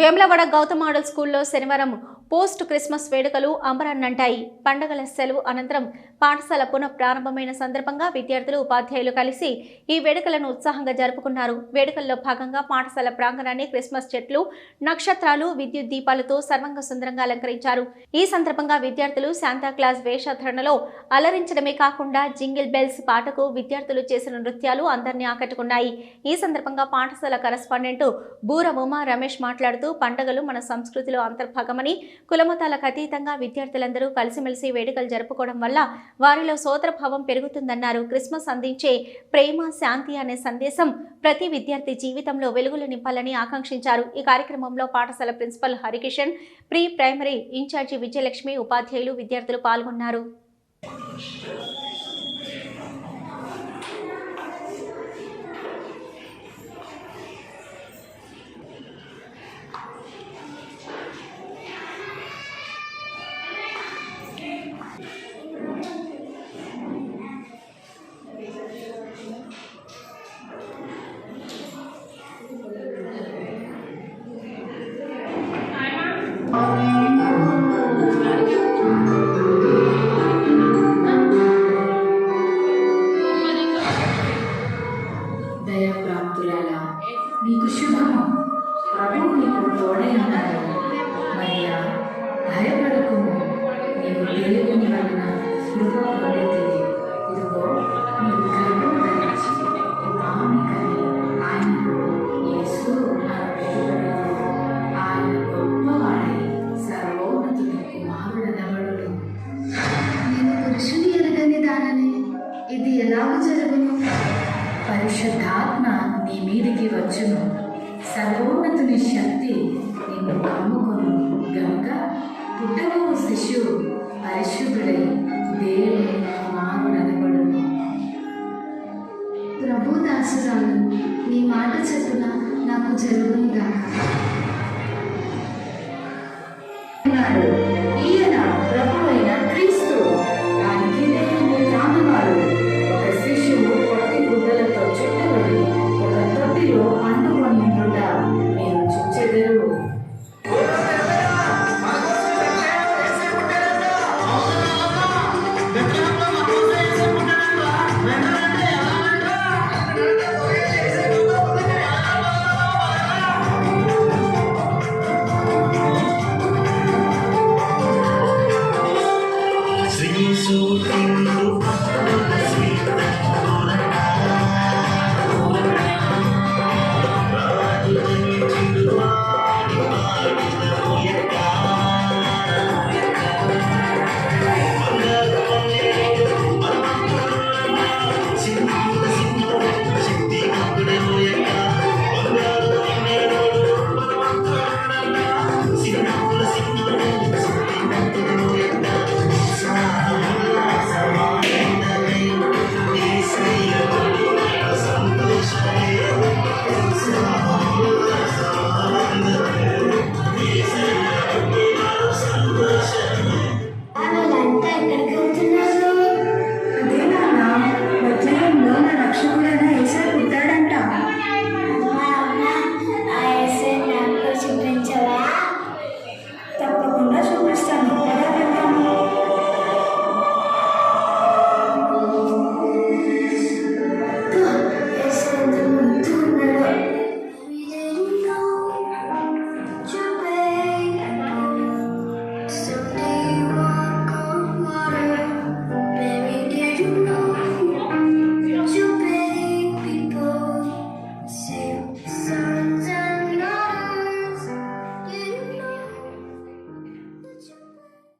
Vemulawada Gautam model స్కూల్లో శనివారం post Christmas వేడుకలు అంబరాన్నంటాయి. పండుగల సెలవు అనంతరం పాఠశాల పునః ప్రారంభమైన సందర్భంగా విద్యార్థులు ఉపాధ్యాయులు కలిసి ఈ వేడుకలను ఉత్సాహంగా జరుపుకున్నారు. వేడుకల్లో భాగంగా పాఠశాల ప్రాంగణాన్ని క్రిస్మస్ చెట్లు, నక్షత్రాలు, విద్యుత్ దీపాలతో సర్వంగ సుందరంగా అలంకరించారు. ఈ సందర్భంగా విద్యార్థులు శాంతాక్లాస్ వేషధారణలో అలరించడమే కాకుండా జింగిల్ బెల్స్ పాటకు విద్యార్థులు చేసిన నృత్యాలు అందరినీ ఆకట్టుకున్నాయి. ఈ సందర్భంగా పాఠశాల కరెస్పాండెంట్ బూర ఉమా రమేష్ మాట్లాడుతూ పండుగలు మన సంస్కృతిలో అంతర్భాగమని, కులమతాలకు అతీతంగా విద్యార్థులందరూ కలిసిమెలిసి వేడుకలు జరుపుకోవడం వల్ల వారిలో సోదరభావం పెరుగుతుందన్నారు. క్రిస్మస్ అందించే ప్రేమ, శాంతి అనే సందేశం ప్రతి విద్యార్థి జీవితంలో వెలుగులు నింపాలని ఆకాంక్షించారు. ఈ కార్యక్రమంలో పాఠశాల principal Harikishan, pre primary incharge Vijayalakshmi, ఉపాధ్యాయులు, విద్యార్థులు పాల్గొన్నారు. దయాప్రాప్తులారా, నీకు శుభము. ప్రభువు నీకు తోడై ఉన్నాడు. మరియా, భయపడకుము, నీవు దేవుని వలన కృప పొందితివి. ఇదిగో, నీవు గర్భము ధరించి కుమారునికని ఆయనకు యేసు అని పేరు పెట్టుదువు. ఆయన గొప్పవాడై సర్వోన్నతుని కుమారుడనబడును. నేను పురుషుని ఎరగని దానని, ఇది ఎలాగ జరుగును? పరిశుద్ధాత్మ నీ మీదికి వచ్చును, సర్వోన్నతుని శక్తి నిన్ను కమ్ముకొను గనుక పుట్టబోవు శిశువు పరిశుద్ధుడై దేవుని కుమారుడనబడును. ప్రభు దాసురాలు, నీ మాట చెప్పున నాకు జరుగునుగాక. ఈయన ప్రభువైన క్రీస్తు. దానికి దేవుని రానువారు. ఒక శిశువు పొట్టి గుడ్డలతో చుట్టబడి ఒక తొట్టిలో పండుకొని ఉండుట మీరు చూచెదరు. మా అమ్మ ఆ ఎస్ఐ నాకు చూపించవచ్చు.